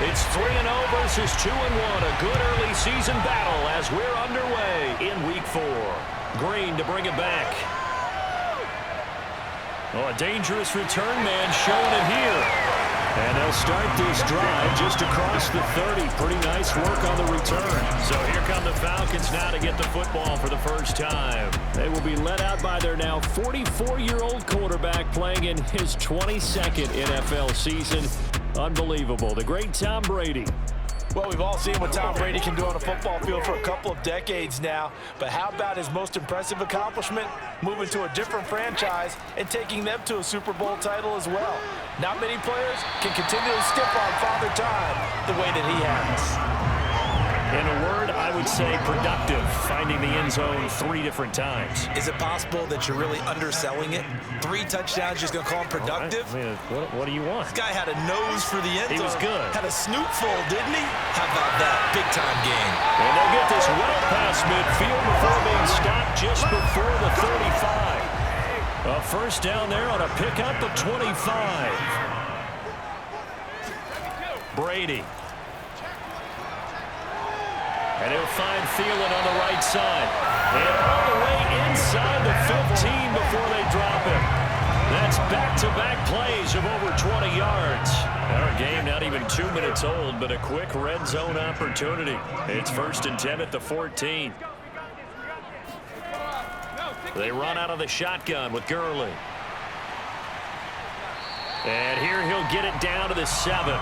It's 3-0 versus 2-1. A good early season battle as we're underway in Week 4. Green to bring it back. Oh, a dangerous return man showing it here. And they'll start this drive just across the 30. Pretty nice work on the return. So here come the Falcons now to get the football for the first time. They will be led out by their now 44-year-old quarterback playing in his 22nd NFL season. Unbelievable. The great Tom Brady. Well, we've all seen what Tom Brady can do on a football field for a couple of decades now. But how about his most impressive accomplishment? Moving to a different franchise and taking them to a Super Bowl title as well. Not many players can continue to skip on Father Time the way that he has. In a word, I would say productive, finding the end zone 3 different times. Is it possible that you're really underselling it? 3 touchdowns, just going to call him productive? I mean, what do you want? This guy had a nose for the end zone. He was good. Had a snoot full, didn't he? How about that? Big-time game. And they'll get this well past midfield before being stopped just before the 35. A first down there on a pickup of 25. Brady. And he'll find Thielen on the right side. And all the way inside the 15 before they drop him. That's back-to-back plays of over 20 yards. Our game not even 2 minutes old, but a quick red zone opportunity. It's 1st and 10 at the 14. They run out of the shotgun with Gurley. And here he'll get it down to the 7.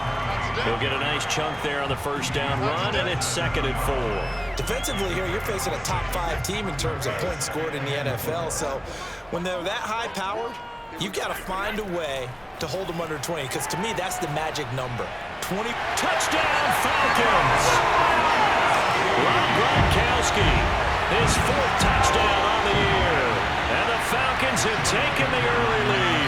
He'll get a nice chunk there on the first down run, and it's 2nd and 4. Defensively here, you're facing a top 5 team in terms of points scored in the NFL. So when they're that high-powered, you got to find a way to hold them under 20, because to me, that's the magic number. 20. Touchdown, Falcons! Rob Gronkowski, his 4th touchdown on the year. And the Falcons have taken the early lead.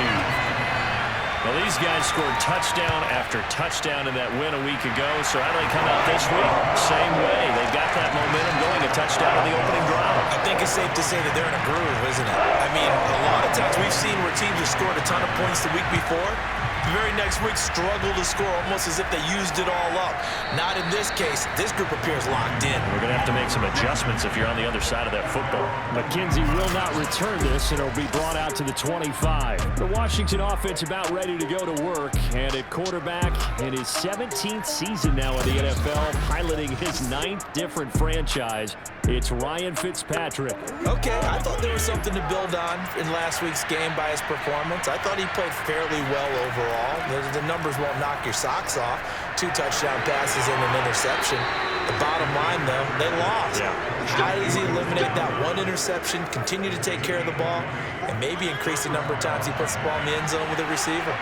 Well, these guys scored touchdown after touchdown in that win a week ago. So how do they come out this week? Same way. They've got that momentum going, a touchdown on the opening drive. I think it's safe to say that they're in a groove, isn't it? I mean, a lot of times we've seen where teams have scored a ton of points the week before. The very next week struggle to score almost as if they used it all up. Not in this case. This group appears locked in. We're going to have to make some adjustments if you're on the other side of that football. McKenzie will not return this, and it'll be brought out to the 25. The Washington offense about ready to go to work, and at quarterback in his 17th season now in the NFL, piloting his 9th different franchise, it's Ryan Fitzpatrick. Okay, I thought there was something to build on in last week's game by his performance. I thought he played fairly well overall. The numbers won't knock your socks off. 2 touchdown passes and an interception. The bottom line, though, they lost. Yeah. How does he eliminate that 1 interception, continue to take care of the ball, and maybe increase the number of times he puts the ball in the end zone with a receiver?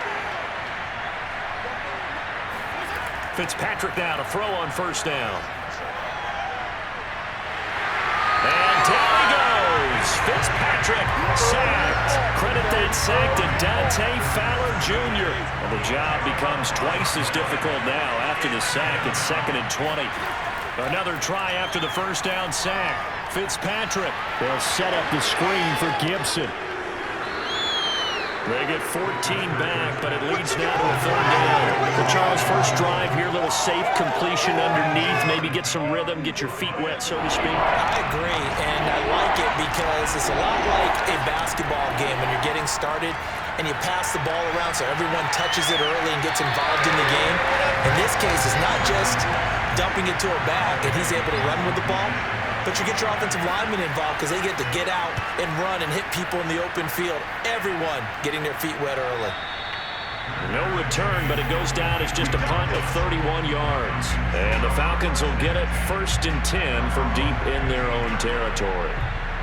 Fitzpatrick now to throw on first down. And down he goes. Fitzpatrick sacked. Credit that sack to Dante Fowler Jr. And the job becomes twice as difficult now. After the sack, it's 2nd and 20. Another try after the first down sack. Fitzpatrick. They'll set up the screen for Gibson. They get 14 back, but it leads now to a 3rd down. For Charles' first drive here, little safe completion underneath. Maybe get some rhythm, get your feet wet, so to speak. I agree, and I like it because it's a lot like a basketball game when you're getting started and you pass the ball around so everyone touches it early and gets involved in the game. In this case, it's not just dumping it to a back and he's able to run with the ball, but you get your offensive linemen involved because they get to get out and run and hit people in the open field. Everyone getting their feet wet early. No return, but it goes down as just a punt of 31 yards. And the Falcons will get it 1st and 10 from deep in their own territory.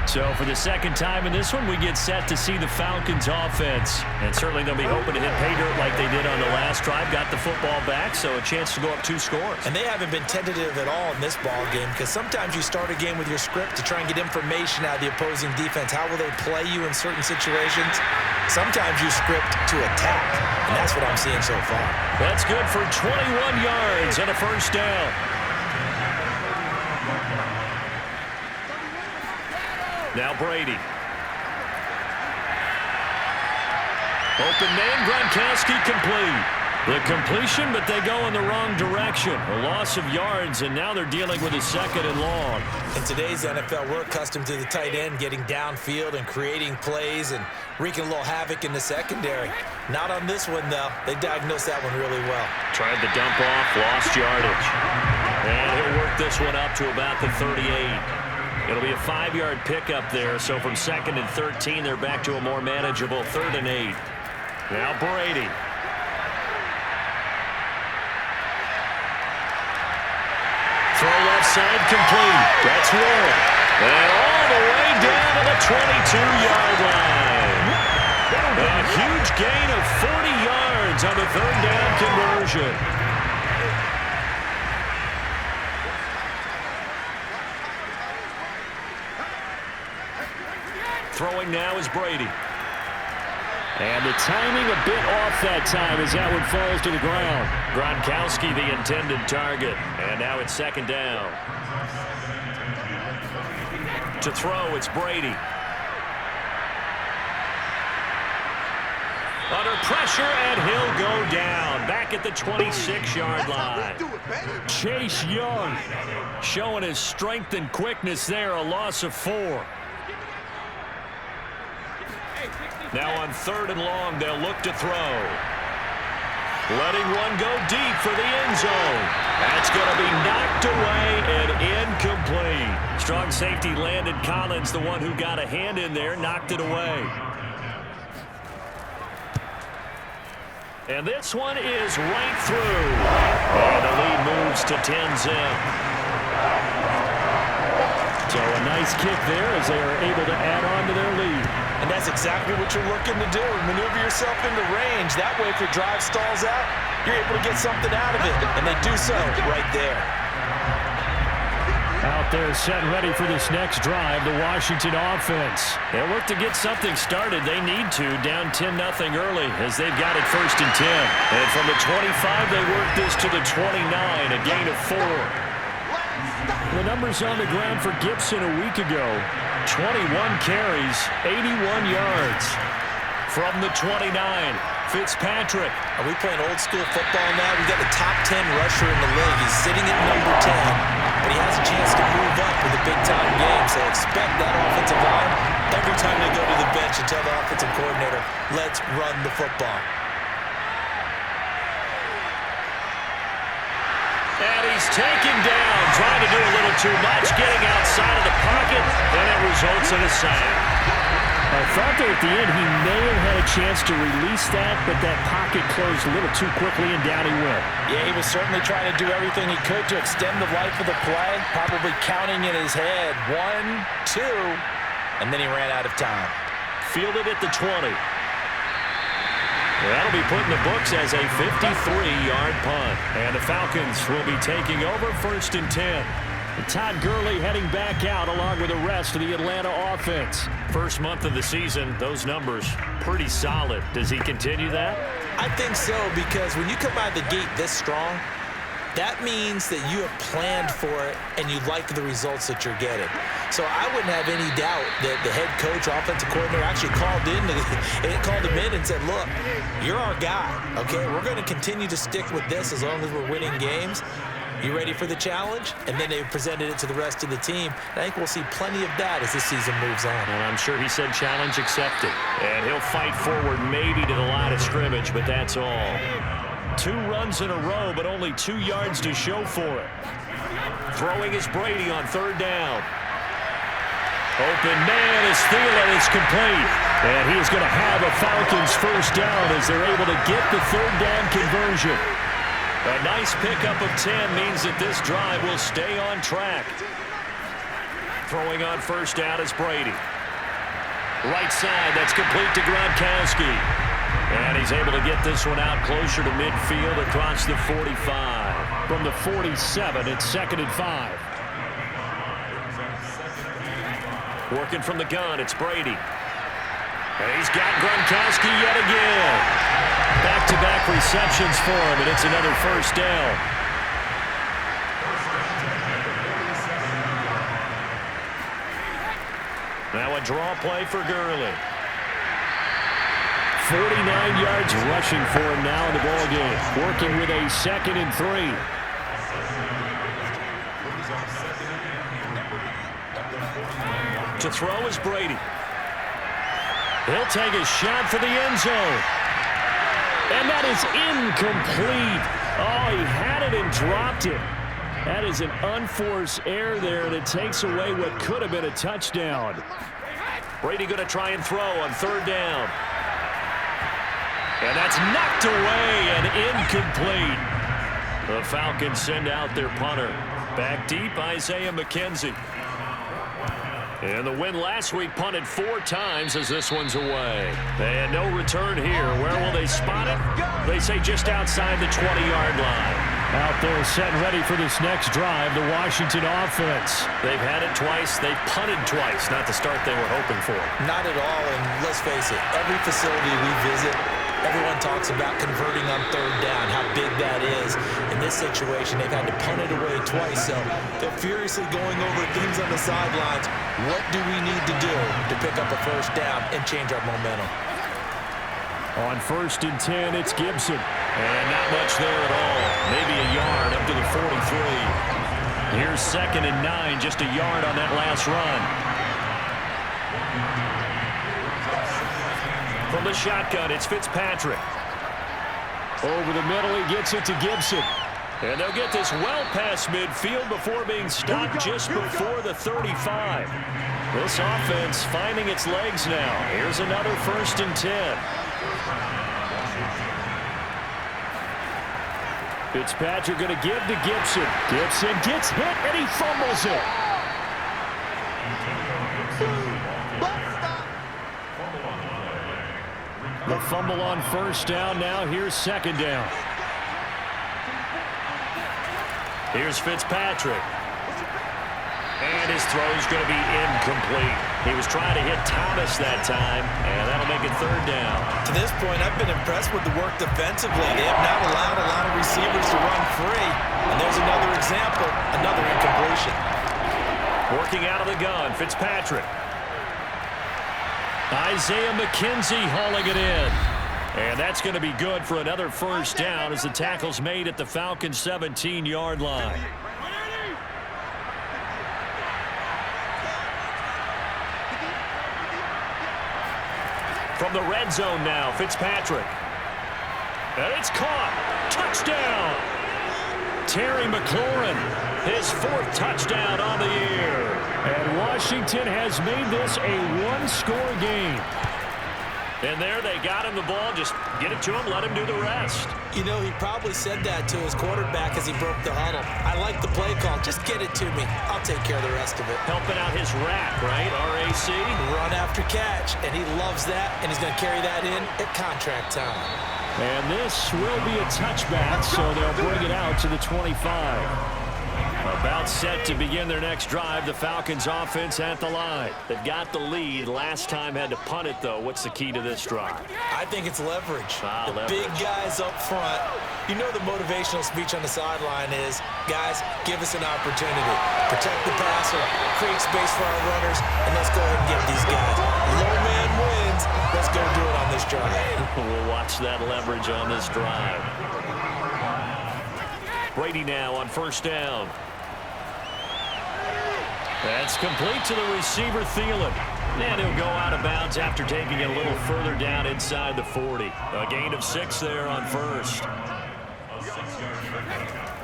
So for the 2nd time in this one, we get set to see the Falcons offense. And certainly they'll be hoping to hit pay dirt like they did on the last drive. Got the football back, so a chance to go up 2 scores. And they haven't been tentative at all in this ball game because sometimes you start a game with your script to try and get information out of the opposing defense. How will they play you in certain situations? Sometimes you script to attack, and that's what I'm seeing so far. That's good for 21 yards and a first down. Now Brady. Open man, Gronkowski complete. The completion, but they go in the wrong direction. A loss of yards, and now they're dealing with a 2nd and long. In today's NFL, we're accustomed to the tight end getting downfield and creating plays and wreaking a little havoc in the secondary. Not on this one, though. They diagnosed that one really well. Tried the dump off, lost yardage. And he'll work this one up to about the 38. It'll be a 5-yard pickup there, so from 2nd and 13, they're back to a more manageable 3rd and 8. Now Brady. Throw left side complete. That's Warren. And all the way down to the 22-yard line. A huge gain of 40 yards on the 3rd down conversion. Throwing now is Brady. And the timing a bit off that time as that one falls to the ground. Gronkowski the intended target. And now it's 2nd down. To throw, it's Brady. Under pressure, and he'll go down. Back at the 26-yard line. Chase Young showing his strength and quickness there. A loss of 4. Now on 3rd and long, they'll look to throw. Letting one go deep for the end zone. That's going to be knocked away and incomplete. Strong safety Landon Collins, the one who got a hand in there, knocked it away. And this one is right through. And the lead moves to 10-zip. So a nice kick there as they are able to add on to their lead. And that's exactly what you're looking to do. Maneuver yourself into range. That way, if your drive stalls out, you're able to get something out of it. And they do so right there. Out there set and ready for this next drive, the Washington offense. They'll look to get something started. They need to, down 10-0 early as they've got it 1st and 10. And from the 25, they work this to the 29, a gain of 4. The numbers on the ground for Gibson a week ago. 21 carries, 81 yards. From the 29, Fitzpatrick. Are we playing old school football now? We got the top 10 rusher in the league. He's sitting at number 10, but he has a chance to move up with a big-time game. So expect that offensive line every time they go to the bench and tell the offensive coordinator, let's run the football. And he's taken down, trying to do a little too much, getting outside of the pocket, and it results in a sack. I thought that at the end he may have had a chance to release that, but that pocket closed a little too quickly, and down he went. Yeah, he was certainly trying to do everything he could to extend the life of the play, probably counting in his head 1, 2, and then he ran out of time. Fielded at the 20. That'll be put in the books as a 53-yard punt. And the Falcons will be taking over 1st and 10. Todd Gurley heading back out along with the rest of the Atlanta offense. First month of the season, those numbers pretty solid. Does he continue that? I think so, because when you come out of the gate this strong, that means that you have planned for it and you like the results that you're getting. So I wouldn't have any doubt that the head coach, offensive coordinator actually called him in and said, look, you're our guy, okay? We're going to continue to stick with this as long as we're winning games. You ready for the challenge? And then they presented it to the rest of the team. I think we'll see plenty of that as this season moves on. And I'm sure he said challenge accepted. And he'll fight forward maybe to the line of scrimmage, but that's all. 2 runs in a row, but only 2 yards to show for it. Throwing is Brady on 3rd down. Open man is Thielen. It's complete. And he's going to have a Falcons 1st down as they're able to get the 3rd down conversion. A nice pickup of 10 means that this drive will stay on track. Throwing on 1st down is Brady. Right side, that's complete to Gronkowski. And he's able to get this one out closer to midfield across the 45. From the 47, it's 2nd and 5. Working from the gun, it's Brady. And he's got Gronkowski yet again. Back-to-back receptions for him, and it's another 1st down. Now a draw play for Gurley. 49 yards rushing for him now in the ball game. Working with a 2nd and 3. To throw is Brady. He'll take a shot for the end zone. And that is incomplete. Oh, he had it and dropped it. That is an unforced error there, and it takes away what could have been a touchdown. Brady going to try and throw on 3rd down. And that's knocked away and incomplete. The Falcons send out their punter. Back deep, Isaiah McKenzie. And the win last week punted 4 times as this one's away. And no return here. Where will they spot it? They say just outside the 20-yard line. Out there set and ready for this next drive, the Washington offense. They've had it twice. They've punted twice. Not the start they were hoping for. Not at all, and let's face it, every facility we visit, everyone talks about converting on 3rd down, how big that is. In this situation, they've had to punt it away twice, so they're furiously going over things on the sidelines. What do we need to do to pick up a 1st down and change our momentum? On 1st and 10, it's Gibson. And not much there at all. Maybe a yard up to the 43. Here's 2nd and 9, just a yard on that last run. From the shotgun, it's Fitzpatrick. Over the middle, he gets it to Gibson. And they'll get this well past midfield before being stopped just before the 35. This offense finding its legs now. Here's another 1st and 10. Fitzpatrick going to give to Gibson. Gibson gets hit and he fumbles it. The fumble on 1st down. Now here's 2nd down. Here's Fitzpatrick. And his throw's going to be incomplete. He was trying to hit Thomas that time, and that'll make it 3rd down. To this point, I've been impressed with the work defensively. They have not allowed a lot of receivers to run free. And there's another example, another incompletion. Working out of the gun, Fitzpatrick. Isaiah McKenzie hauling it in. And that's going to be good for another 1st down as the tackle's made at the Falcons' 17-yard line. From the red zone now, Fitzpatrick. And it's caught. Touchdown. Terry McLaurin, his 4th touchdown on the year. And Washington has made this a 1-score game. And there they got him the ball. Just get it to him, let him do the rest. You know, he probably said that to his quarterback as he broke the huddle. I like the play call. Just get it to me. I'll take care of the rest of it. Helping out his rack, right? RAC. Run after catch, and he loves that, and he's going to carry that in at contract time. And this will be a touchback, so they'll bring it out to the 25. About set to begin their next drive. The Falcons offense at the line. They've got the lead. Last time had to punt it, though. What's the key to this drive? I think it's leverage. Leverage. Big guys up front. You know the motivational speech on the sideline is, guys, give us an opportunity. Protect the passer, create space for our runners, and let's go ahead and get these guys. Low man wins. Let's go do it on this drive. We'll watch that leverage on this drive. Brady now on 1st down. That's complete to the receiver, Thielen. And he'll go out of bounds after taking it a little further down inside the 40. A gain of 6 there on 1st.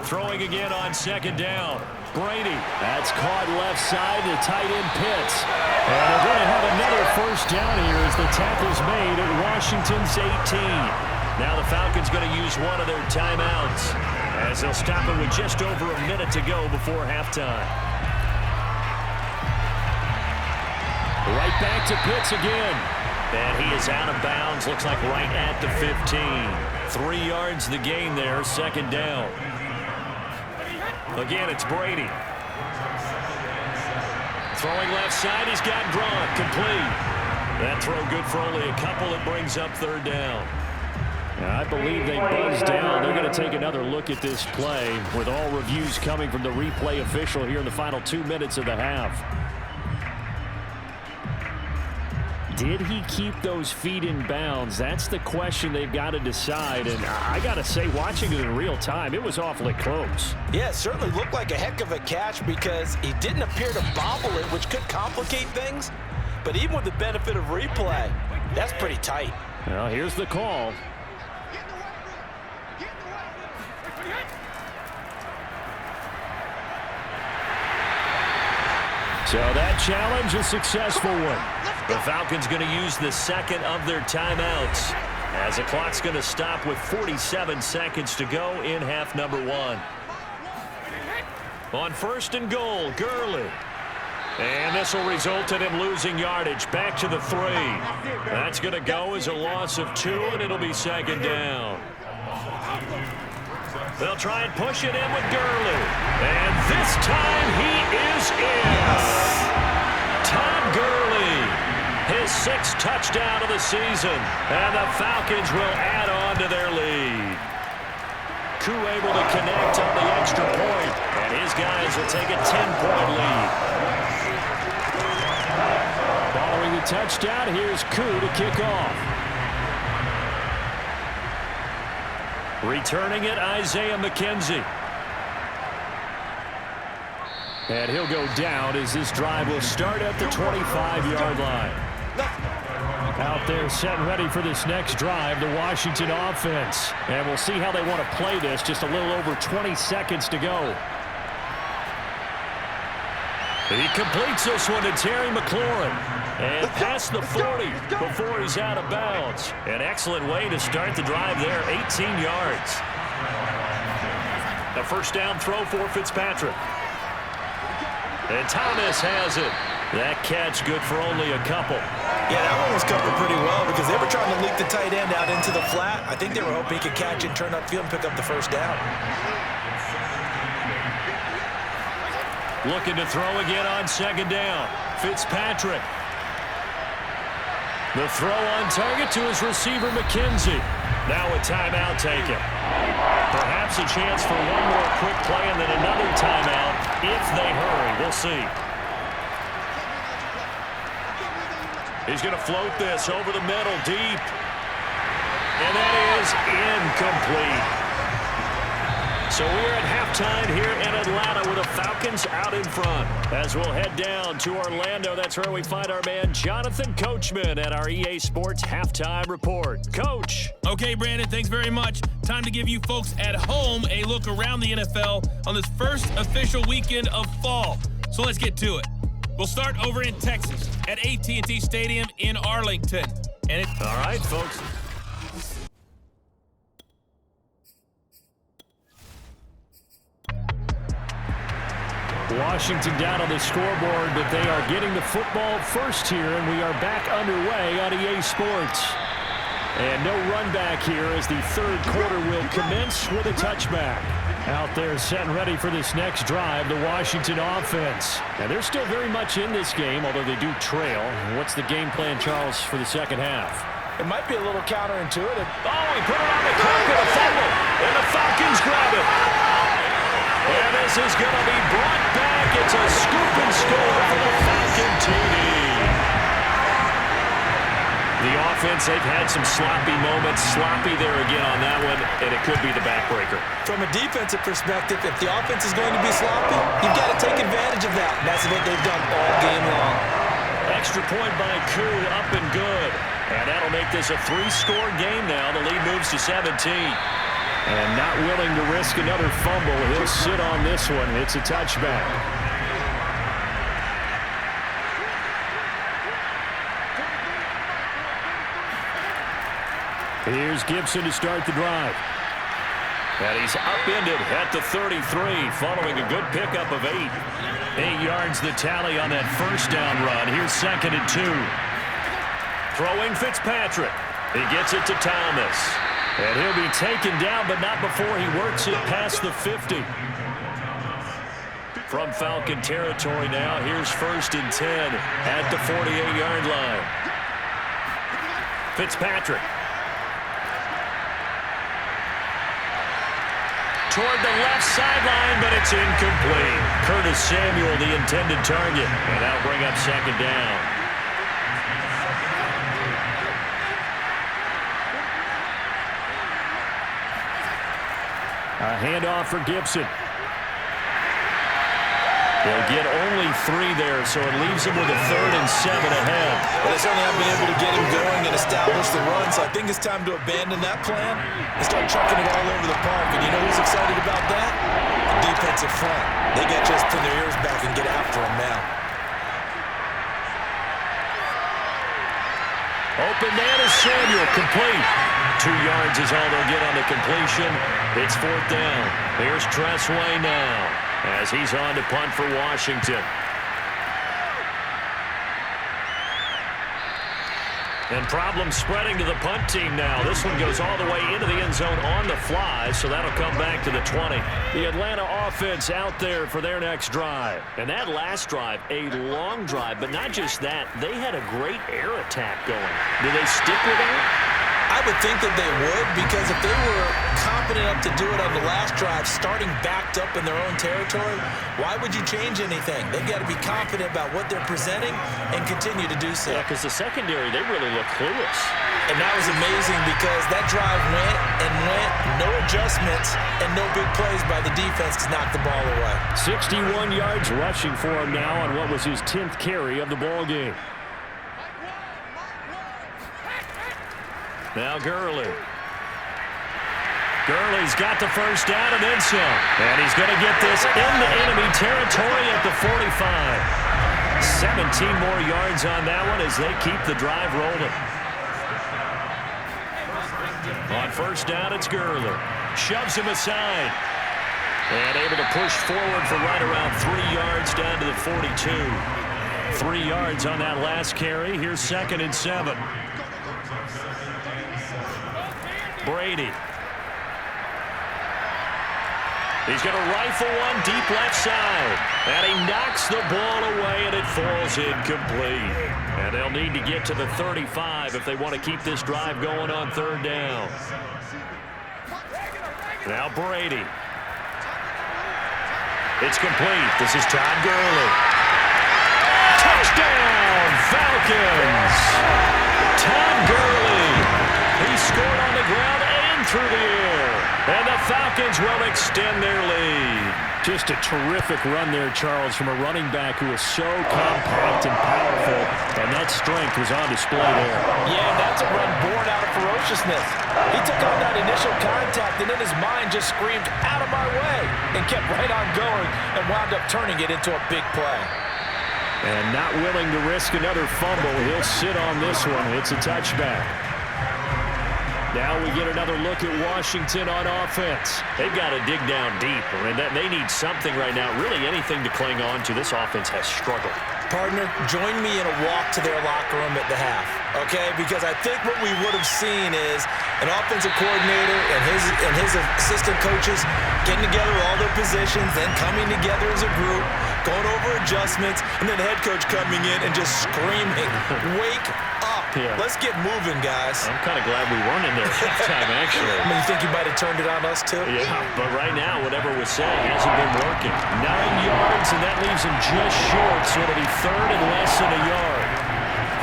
Throwing again on 2nd down. Brady. That's caught left side. The tight end Pitts. And they're going to have another 1st down here as the tackle's made at Washington's 18. Now the Falcons going to use one of their timeouts as they'll stop it with just over a minute to go before halftime. Right back to Pitts again. And he is out of bounds. Looks like right at the 15. 3 yards the gain there. 2nd down. Again, it's Brady. Throwing left side. He's got Gronk. Complete. That throw good for only a couple. It brings up 3rd down. I believe they buzzed down. They're going to take another look at this play with all reviews coming from the replay official here in the final 2 minutes of the half. Did he keep those feet in bounds? That's the question they've got to decide. And I got to say, watching it in real time, it was awfully close. Yeah, it certainly looked like a heck of a catch because he didn't appear to bobble it, which could complicate things. But even with the benefit of replay, that's pretty tight. Well, here's the call. So that challenge, a successful one. The Falcons going to use the second of their timeouts as the clock's going to stop with 47 seconds to go in half number 1. On first and goal, Gurley. And this will result in him losing yardage. Back to the 3. That's going to go as a loss of 2, and it'll be second down. They'll try and push it in with Gurley. And this time he is in. Todd Gurley, his 6th touchdown of the season. And the Falcons will add on to their lead. Koo able to connect on the extra point. And his guys will take a 10-point lead. Following the touchdown, here's Koo to kick off. Returning it, Isaiah McKenzie. And he'll go down as this drive will start at the 25-yard line. Out there set and ready for this next drive, the Washington offense. And we'll see how they want to play this. Just a little over 20 seconds to go. He completes this one to Terry McLaurin. And past the 40 before he's out of bounds. An excellent way to start the drive there, 18 yards. A first down throw for Fitzpatrick. And Thomas has it. That catch good for only a couple. Yeah, that one was covered pretty well because they were trying to leak the tight end out into the flat. I think they were hoping he could catch it, turn upfield, and pick up the first down. Looking to throw again on second down. Fitzpatrick. The throw on target to his receiver, McKenzie. Now a timeout taken. Perhaps a chance for one more quick play and then another timeout if they hurry. We'll see. He's going to float this over the middle, deep. And that is incomplete. So we're at halftime here in Atlanta with the Falcons out in front. As we'll head down to Orlando, that's where we find our man Jonathan Coachman at our EA Sports Halftime Report. Coach. Okay, Brandon, thanks very much. Time to give you folks at home a look around the NFL on this first official weekend of fall. So let's get to it. We'll start over in Texas at AT&T Stadium in Arlington. And all right, folks. Washington down on the scoreboard, but they are getting the football first here, and we are back underway on EA Sports. And no run back here as the third quarter will commence with a touchback. Out there set and ready for this next drive, the Washington offense. And they're still very much in this game, although they do trail. What's the game plan, Charles, for the second half? It might be a little counterintuitive. Oh, he put it on the clock with a fumble, and the Falcons grab it. And this is going to be brought back. It's a scoop and score for the Falcon TD. The offense, they've had some sloppy moments. Sloppy there again on that one, and it could be the backbreaker. From a defensive perspective, if the offense is going to be sloppy, you've got to take advantage of that. That's what they've done all game long. Extra point by Koo, up and good. And that'll make this a 3-score game now. The lead moves to 17. And not willing to risk another fumble. He'll sit on this one. It's a touchback. Here's Gibson to start the drive. And he's upended at the 33 following a good pickup of 8. 8 yards the tally on that first down run. Here's 2nd and 2. Throwing Fitzpatrick. He gets it to Thomas. And he'll be taken down, but not before he works it past the 50. From Falcon territory now, here's 1st and 10 at the 48-yard line. Fitzpatrick. Toward the left sideline, but it's incomplete. Curtis Samuel, the intended target. And that'll bring up 2nd down. A handoff for Gibson. They'll get only 3 there, so it leaves them with a 3rd and 7 ahead. Well, they certainly haven't been able to get him going and establish the run, so I think it's time to abandon that plan and start chucking it all over the park. And you know who's excited about that? The defensive front. They got just pin their ears back and get after him now. Open man is Samuel, complete. 2 yards is all they'll get on the completion. It's 4th down. Here's Tressway now as he's on to punt for Washington. And problems spreading to the punt team now. This one goes all the way into the end zone on the fly, so that'll come back to the 20. The Atlanta offense out there for their next drive. And that last drive, a long drive, but not just that. They had a great air attack going. Do they stick with that? I would think that they would, because if they were confident enough to do it on the last drive, starting backed up in their own territory, why would you change anything? They've got to be confident about what they're presenting and continue to do so. Yeah, because the secondary, they really look clueless. And that was amazing because that drive went and went, no adjustments, and no big plays by the defense to knock the ball away. 61 yards rushing for him now on what was his 10th carry of the ball game. Now Gurley. Gurley's got the first down and then some. And he's going to get this into enemy territory at the 45. 17 more yards on that one as they keep the drive rolling. On first down, it's Gurley. Shoves him aside. And able to push forward for right around 3 yards down to the 42. 3 yards on that last carry. Here's 2nd and 7. Brady. He's going to rifle one deep left side. And he knocks the ball away, and it falls incomplete. And they'll need to get to the 35 if they want to keep this drive going on 3rd down. Now Brady. It's complete. This is Todd Gurley. Touchdown, Falcons! Todd Gurley. He scored on the ground and through the air. And the Falcons will extend their lead. Just a terrific run there, Charles, from a running back who is so compact and powerful. And that strength was on display there. Yeah, that's a run born out of ferociousness. He took on that initial contact, and then his mind just screamed, "Out of my way," and kept right on going and wound up turning it into a big play. And not willing to risk another fumble, he'll sit on this one. It's a touchback. Now we get another look at Washington on offense. They've got to dig down deep. I mean, they need something right now, really anything to cling on to. This offense has struggled. Partner, join me in a walk to their locker room at the half, okay? Because I think what we would have seen is an offensive coordinator and his assistant coaches getting together all their positions, then coming together as a group, going over adjustments, and then the head coach coming in and just screaming, "Wake up. Yeah. Let's get moving, guys." I'm kind of glad we weren't in there at halftime, actually. I mean, you think you might have turned it on us, too? Yeah, but right now, whatever was said hasn't been working. 9 yards, and that leaves him just short, so it'll be 3rd and less than a yard.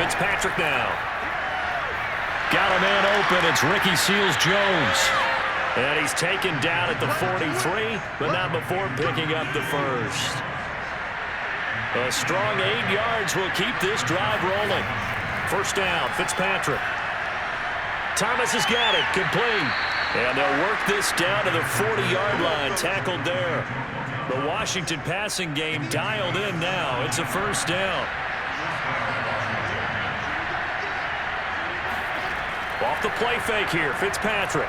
Fitzpatrick now. Got a man open. It's Ricky Seals-Jones. And he's taken down at the 43, but not before picking up the first. A strong 8 yards will keep this drive rolling. First down, Fitzpatrick. Thomas has got it, complete. And they'll work this down to the 40-yard line, tackled there. The Washington passing game dialed in now. It's a first down. Off the play fake here, Fitzpatrick.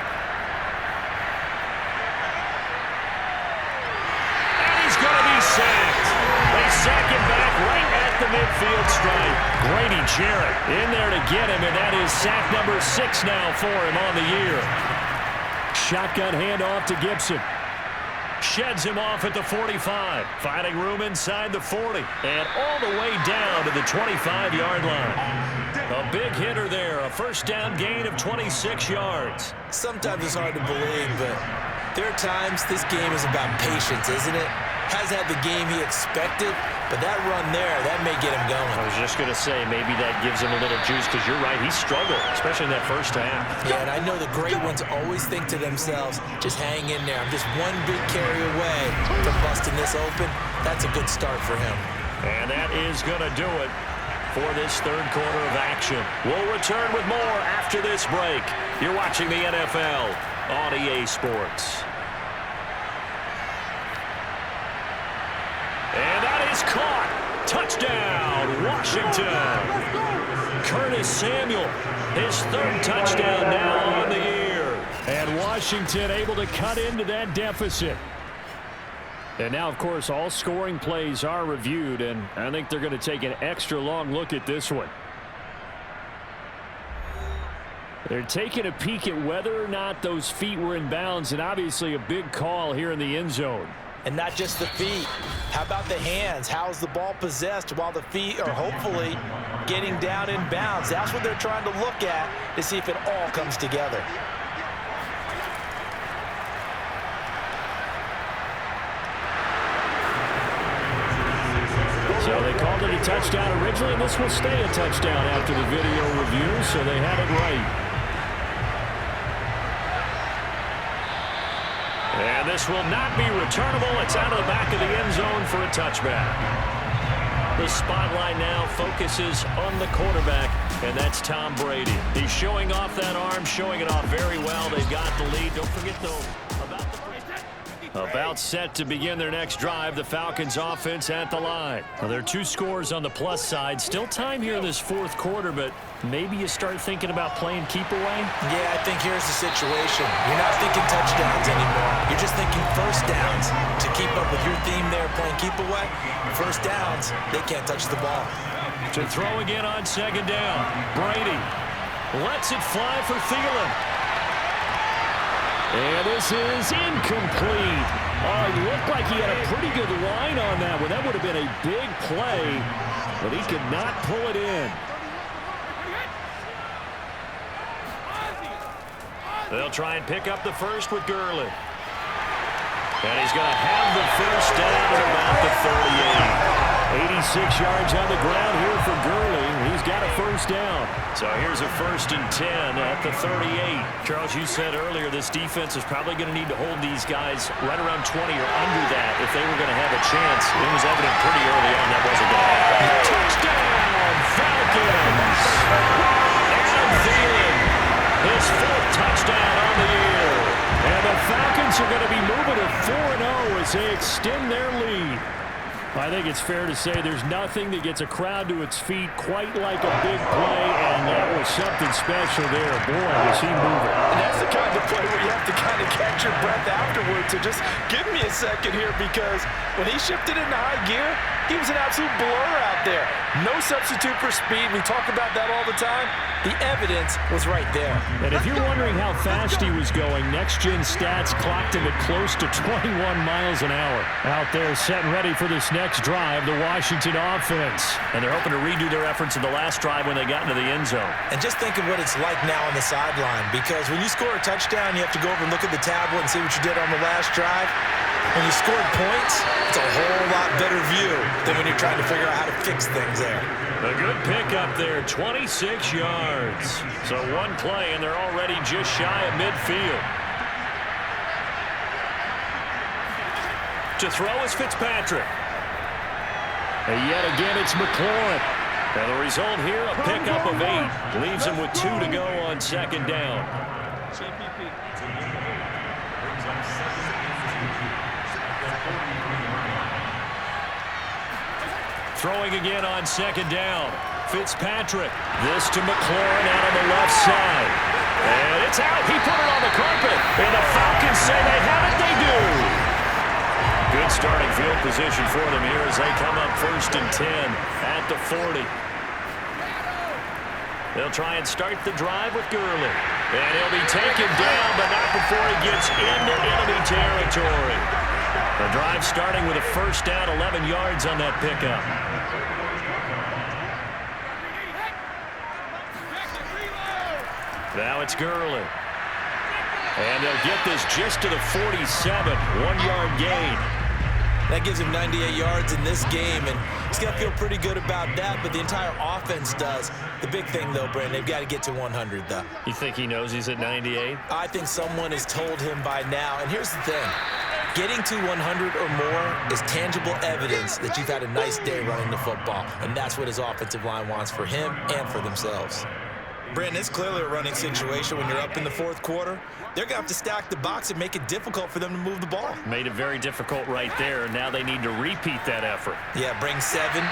And he's going to be sacked. They sack him back right at the midfield stripe. Grady Jarrett in there to get him, and that is sack number 6 now for him on the year. Shotgun handoff to Gibson. Sheds him off at the 45. Finding room inside the 40. And all the way down to the 25-yard line. A big hitter there. A first down gain of 26 yards. Sometimes it's hard to believe, but there are times this game is about patience, isn't it? hasn't had the game he expected, but that run there, that may get him going. I was just going to say, maybe that gives him a little juice, because you're right, he struggled, especially in that first half. Yeah, and I know the great ones always think to themselves, just hang in there. I'm just one big carry away from busting this open. That's a good start for him. And that is going to do it for this third quarter of action. We'll return with more after this break. You're watching the NFL on EA Sports. And that is caught. Touchdown, Washington. Curtis Samuel, his third touchdown now on the year. And Washington able to cut into that deficit. And now, of course, all scoring plays are reviewed, and I think they're going to take an extra long look at this one. They're taking a peek at whether or not those feet were in bounds, and obviously a big call here in the end zone. And not just the feet. How about the hands? How's the ball possessed while the feet are hopefully getting down in bounds? That's what they're trying to look at to see if it all comes together. So they called it a touchdown originally, and this will stay a touchdown after the video review, so they had it right. And this will not be returnable. It's out of the back of the end zone for a touchback. The spotlight now focuses on the quarterback, and that's Tom Brady. He's showing off that arm, showing it off very well. They've got the lead. Don't forget, though, about set to begin their next drive. The Falcons offense at the line. Well, there are two scores on the plus side. Still time here in this fourth quarter, but maybe you start thinking about playing keep away? Yeah, I think here's the situation. You're not thinking touchdowns anymore. You're just thinking first downs. To keep up with your theme there, playing keep away, first downs, they can't touch the ball. To throw again on second down. Brady lets it fly for Thielen. And this is incomplete. Oh, it looked like he had a pretty good line on that one. That would have been a big play, but he could not pull it in. They'll try and pick up the first with Gurley. And he's going to have the first down at about the 38. 86 yards on the ground here for Gurley. He's got a first down. So here's a 1st and 10 at the 38. Charles, you said earlier this defense is probably going to need to hold these guys right around 20 or under that if they were going to have a chance. It was evident pretty early on that wasn't going to happen. Touchdown, Falcons! Adam Thielen, his 4th touchdown on the year. And the Falcons are going to be moving to 4-0 as they extend their lead. I think it's fair to say there's nothing that gets a crowd to its feet quite like a big play, and that was something special there. Boy, was he moving. And that's the kind of play where you have to kind of catch your breath afterwards. So just give me a second here, because when he shifted into high gear, he was an absolute blur out there. No substitute for speed. We talk about that all the time. The evidence was right there. And if you're wondering how fast he was going, Next Gen Stats clocked him at close to 21 miles an hour. Out there set and ready for this next drive, the Washington offense. And they're hoping to redo their efforts in the last drive when they got into the end zone. And just think of what it's like now on the sideline, because when you score a touchdown, you have to go over and look at the tablet and see what you did on the last drive. When you scored points, it's a whole lot better view than when you're trying to figure out how to fix things there. A good pickup there, 26 yards. So one play, and they're already just shy of midfield. To throw is Fitzpatrick. And yet again, it's McLaurin. And the result here, a pickup of 8. Leaves him with 2 to go on second down. Throwing again on second down. Fitzpatrick. This to McLaurin out on the left side. And it's out. He put it on the carpet. And the Falcons say they have it. They do. Good starting field position for them here as they come up 1st and 10 at the 40. They'll try and start the drive with Gurley. And he'll be taken down, but not before he gets into enemy territory. The drive starting with a first down, 11 yards on that pickup. Now it's Gurley. And they'll get this just to the 47, 1-yard gain. That gives him 98 yards in this game, and he's going to feel pretty good about that, but the entire offense does. The big thing, though, Brandon, they've got to get to 100, though. You think he knows he's at 98? I think someone has told him by now, and here's the thing. Getting to 100 or more is tangible evidence that you've had a nice day running the football, and that's what his offensive line wants for him and for themselves. Brandon, it's clearly a running situation when you're up in the fourth quarter. They're going to have to stack the box and make it difficult for them to move the ball. Made it very difficult right there, and now they need to repeat that effort. Yeah, bring 7, 8, 9,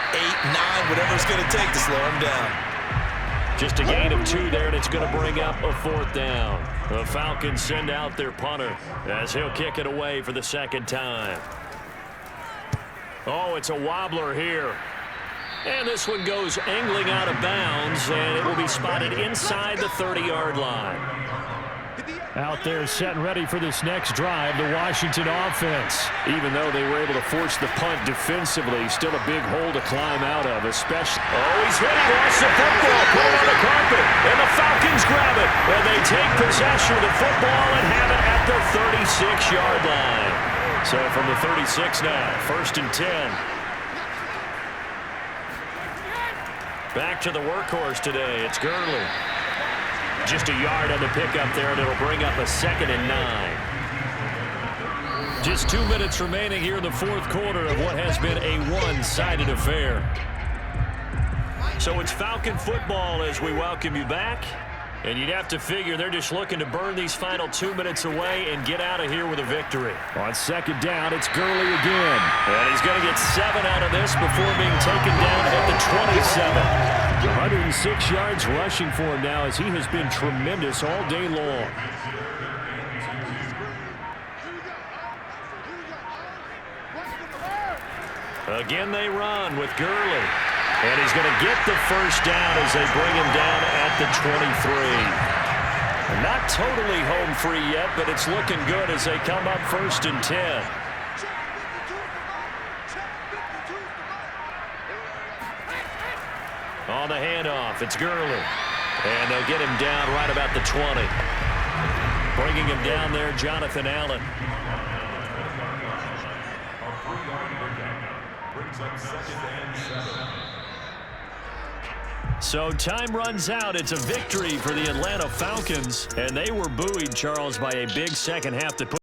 whatever it's going to take to slow them down. Just a gain of 2 there, and it's going to bring up a 4th down. The Falcons send out their punter as he'll kick it away for the 2nd time. Oh, it's a wobbler here. And this one goes angling out of bounds, and it will be spotted inside the 30-yard line. Out there set and ready for this next drive, the Washington offense. Even though they were able to force the punt defensively, still a big hole to climb out of, especially. Oh, he's hit. He lost the football. Put it on the carpet. And the Falcons grab it. And they take possession of the football and have it at the 36-yard line. So from the 36 now, 1st and 10. Back to the workhorse today. It's Gurley. Just a yard on the pickup there, and it'll bring up a 2nd and 9. Just 2 minutes remaining here in the 4th quarter of what has been a one-sided affair. So it's Falcon football as we welcome you back. And you'd have to figure they're just looking to burn these final 2 minutes away and get out of here with a victory. On 2nd down, it's Gurley again. And he's going to get 7 out of this before being taken down at the 27. 106 yards rushing for him now as he has been tremendous all day long. Again they run with Gurley. And he's going to get the 1st down as they bring him down at the 23. Not totally home free yet, but it's looking good as they come up 1st and 10. On the handoff, it's Gurley. And they'll get him down right about the 20. Bringing him down there, Jonathan Allen. So time runs out. It's a victory for the Atlanta Falcons. And they were buoyed, Charles, by a big second half that put